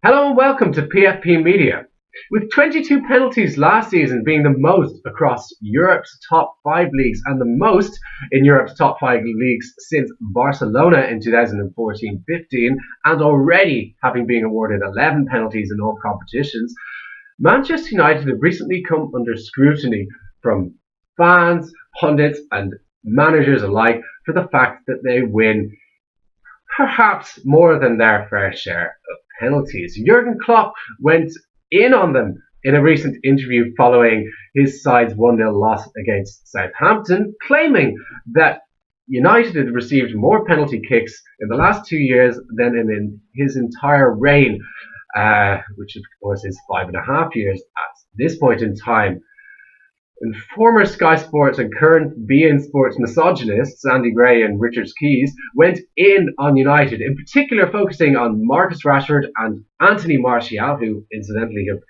Hello and welcome to PFP Media. With 22 penalties last season being the most across Europe's top 5 leagues and the most in Europe's top 5 leagues since Barcelona in 2014-15, and already having been awarded 11 penalties in all competitions, Manchester United have recently come under scrutiny from fans, pundits and managers alike for the fact that they win perhaps more than their fair share of penalties. Jurgen Klopp went in on them in a recent interview following his side's 1-0 loss against Southampton, claiming that United had received more penalty kicks in the last 2 years than in his entire reign, which of course is 5.5 years at this point in time. And former Sky Sports and current beIN Sports misogynists Andy Gray and Richard Keys went in on United, in particular focusing on Marcus Rashford and Anthony Martial, who incidentally have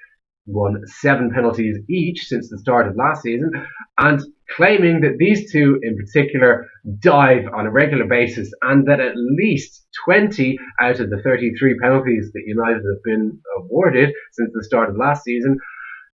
won 7 penalties each since the start of last season, and claiming that these two in particular dive on a regular basis and that at least 20 out of the 33 penalties that United have been awarded since the start of last season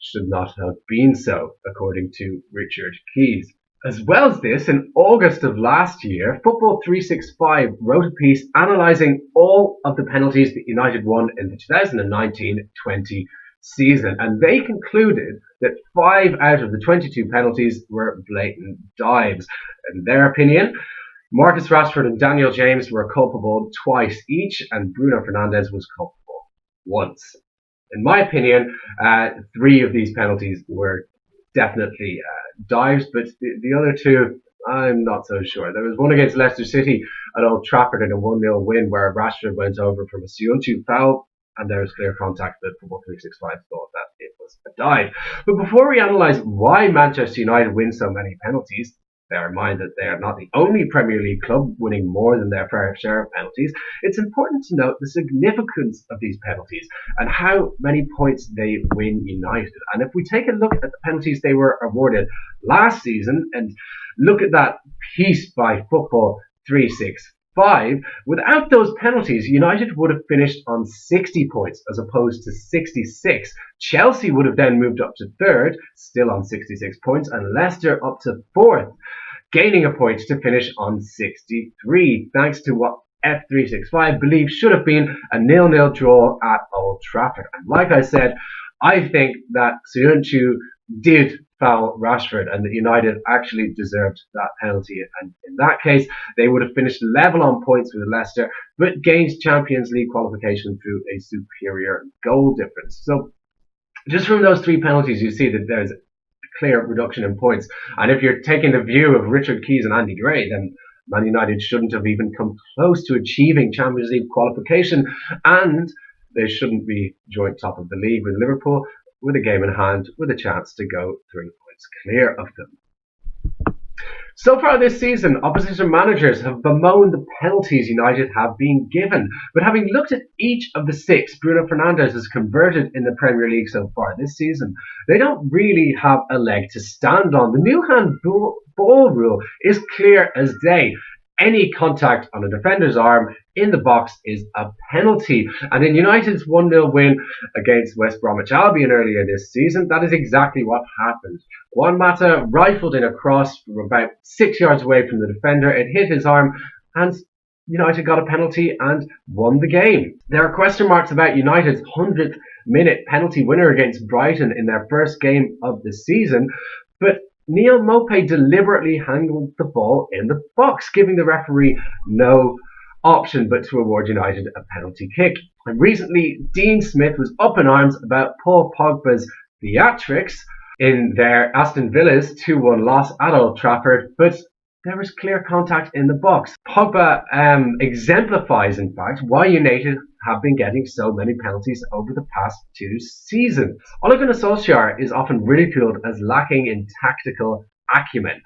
should not have been so, according to Richard Keys. As well as this, in August of last year, Football 365 wrote a piece analysing all of the penalties that United won in the 2019-20 season, and they concluded that 5 out of the 22 penalties were blatant dives. In their opinion, Marcus Rashford and Daniel James were culpable twice each, and Bruno Fernandes was culpable once. In my opinion, 3 of these penalties were definitely dives, but the other 2, I'm not so sure. There was one against Leicester City at Old Trafford in a 1-0 win where Rashford went over from a Sionchu foul, and there was clear contact that Football 365 thought that it was a dive. But before we analyse why Manchester United win so many penalties, bear in mind that they are not the only Premier League club winning more than their fair share of penalties, it's important to note the significance of these penalties and how many points they win United. And if we take a look at the penalties they were awarded last season and look at that piece by Football 365, without those penalties, United would have finished on 60 points as opposed to 66. Chelsea would have then moved up to 3rd, still on 66 points, and Leicester up to 4th, gaining a point to finish on 63, thanks to what F365 believes should have been a 0-0 draw at Old Trafford. And like I said, I think that Sionchu did foul Rashford and that United actually deserved that penalty. And in that case, they would have finished level on points with Leicester, but gained Champions League qualification through a superior goal difference. So just from those 3 penalties, you see that there's a clear reduction in points. And if you're taking the view of Richard Keys and Andy Gray, then Man United shouldn't have even come close to achieving Champions League qualification, and they shouldn't be joint top of the league with Liverpool, with a game in hand, with a chance to go 3 points clear of them. So far this season, opposition managers have bemoaned the penalties United have been given. But having looked at each of the 6 Bruno Fernandes has converted in the Premier League so far this season, they don't really have a leg to stand on. The new handball rule is clear as day. Any contact on a defender's arm in the box is a penalty. And in United's 1-0 win against West Bromwich Albion earlier this season, that is exactly what happened. Juan Mata rifled in a cross from about 6 yards away from the defender. It hit his arm and United got a penalty and won the game. There are question marks about United's 100th minute penalty winner against Brighton in their first game of the season, but Neil Maupay deliberately handled the ball in the box, giving the referee no option but to award United a penalty kick. And recently, Dean Smith was up in arms about Paul Pogba's theatrics in their Aston Villa's 2-1 loss at Old Trafford, but there was clear contact in the box. Pogba exemplifies, in fact, why United have been getting so many penalties over the past 2 seasons. Ole Gunnar Solskjaer is often ridiculed as lacking in tactical acumen.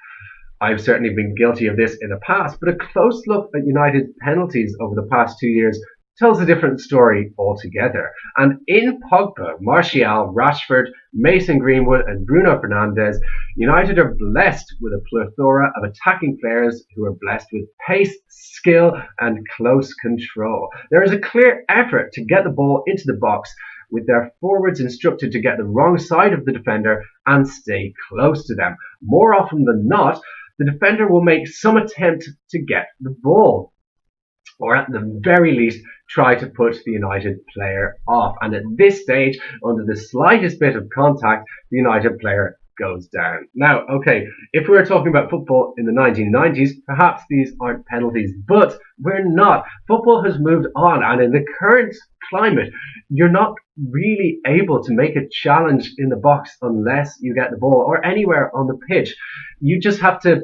I've certainly been guilty of this in the past, but a close look at United's penalties over the past 2 years tells a different story altogether. And in Pogba, Martial, Rashford, Mason Greenwood and Bruno Fernandes, United are blessed with a plethora of attacking players who are blessed with pace, skill and close control. There is a clear effort to get the ball into the box, with their forwards instructed to get the wrong side of the defender and stay close to them. More often than not, the defender will make some attempt to get the ball, or at the very least try to put the United player off. And at this stage, under the slightest bit of contact, the United player goes down. Now, okay, if we were talking about football in the 1990s, perhaps these aren't penalties, but we're not. Football has moved on, and in the current climate, you're not really able to make a challenge in the box unless you get the ball, or anywhere on the pitch. You just have to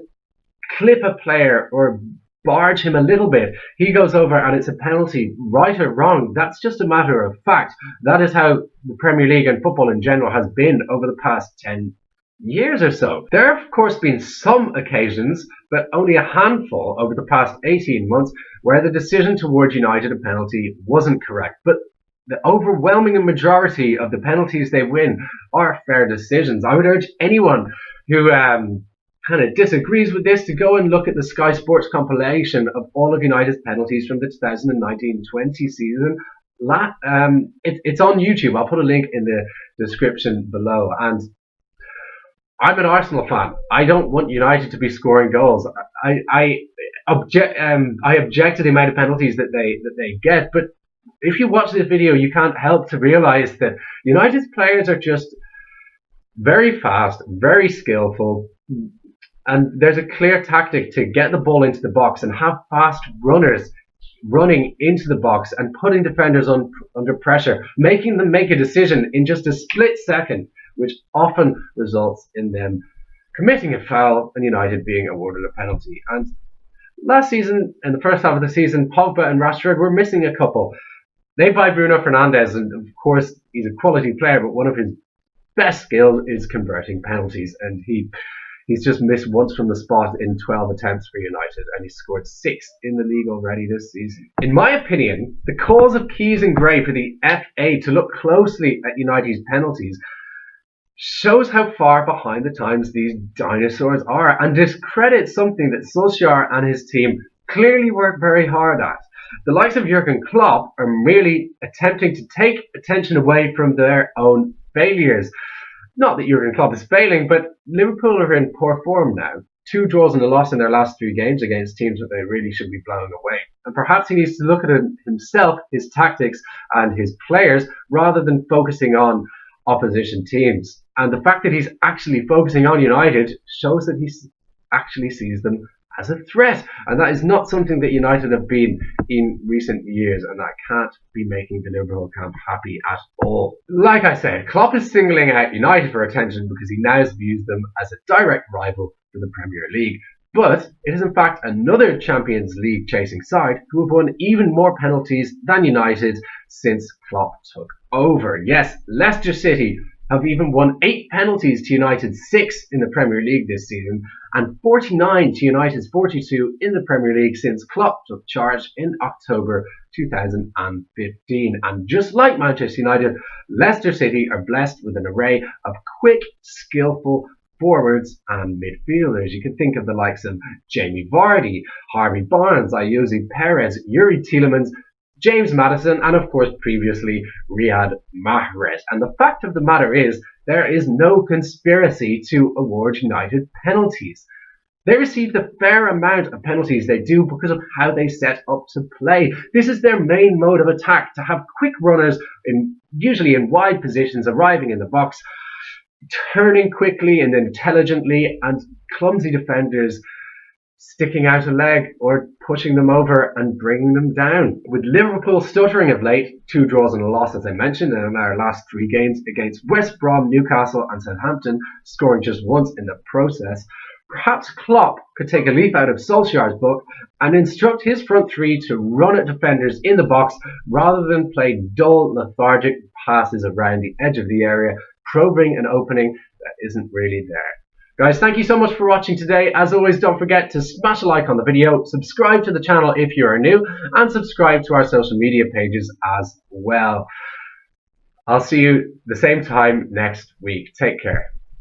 clip a player or barge him a little bit. He goes over and it's a penalty, right or wrong. That's just a matter of fact. That is how the Premier League and football in general has been over the past 10 years or so. There have of course been some occasions, but only a handful over the past 18 months, where the decision towards United a penalty wasn't correct. But the overwhelming majority of the penalties they win are fair decisions. I would urge anyone who kind of disagrees with this to go and look at the Sky Sports compilation of all of United's penalties from the 2019-20 season. It's on YouTube. I'll put a link in the description below. And I'm an Arsenal fan. I don't want United to be scoring goals. I object to the amount of penalties that they get. But if you watch this video, you can't help to realise that United's players are just very fast, very skillful. And there's a clear tactic to get the ball into the box and have fast runners running into the box and putting defenders under pressure, making them make a decision in just a split second, which often results in them committing a foul and United being awarded a penalty. And last season, in the first half of the season, Pogba and Rashford were missing a couple. They buy Bruno Fernandes, and of course he's a quality player, but one of his best skills is converting penalties, and He's just missed once from the spot in 12 attempts for United, and he's scored 6 in the league already this season. In my opinion, the cause of Keys and Gray for the FA to look closely at United's penalties shows how far behind the times these dinosaurs are, and discredits something that Solskjaer and his team clearly work very hard at. The likes of Jurgen Klopp are merely attempting to take attention away from their own failures. Not that Jurgen Klopp is failing, but Liverpool are in poor form now. 2 draws and a loss in their last 3 games against teams that they really should be blowing away. And perhaps he needs to look at himself, his tactics and his players, rather than focusing on opposition teams. And the fact that he's actually focusing on United shows that he actually sees them as a threat. And that is not something that United have been in recent years, and that can't be making the Liverpool camp happy at all. Like I said, Klopp is singling out United for attention because he now views them as a direct rival for the Premier League. But it is in fact another Champions League chasing side who have won even more penalties than United since Klopp took over. Yes, Leicester City have even won 8 penalties to United's 6 in the Premier League this season, and 49 to United's 42 in the Premier League since Klopp took charge in October 2015. And just like Manchester United, Leicester City are blessed with an array of quick, skillful forwards and midfielders. You can think of the likes of Jamie Vardy, Harvey Barnes, Ayoze Perez, Yuri Tielemans, James Maddison, and of course previously Riyad Mahrez. And the fact of the matter is, there is no conspiracy to award United penalties. They receive the fair amount of penalties they do because of how they set up to play. This is their main mode of attack, to have quick runners, usually in wide positions, arriving in the box, turning quickly and intelligently, and clumsy defenders sticking out a leg or pushing them over and bringing them down. With Liverpool stuttering of late, 2 draws and a loss as I mentioned, and in our last 3 games against West Brom, Newcastle and Southampton, scoring just once in the process, perhaps Klopp could take a leaf out of Solskjaer's book and instruct his front 3 to run at defenders in the box rather than play dull, lethargic passes around the edge of the area, probing an opening that isn't really there. Guys, thank you so much for watching today. As always, don't forget to smash a like on the video, subscribe to the channel if you are new, and subscribe to our social media pages as well. I'll see you the same time next week. Take care.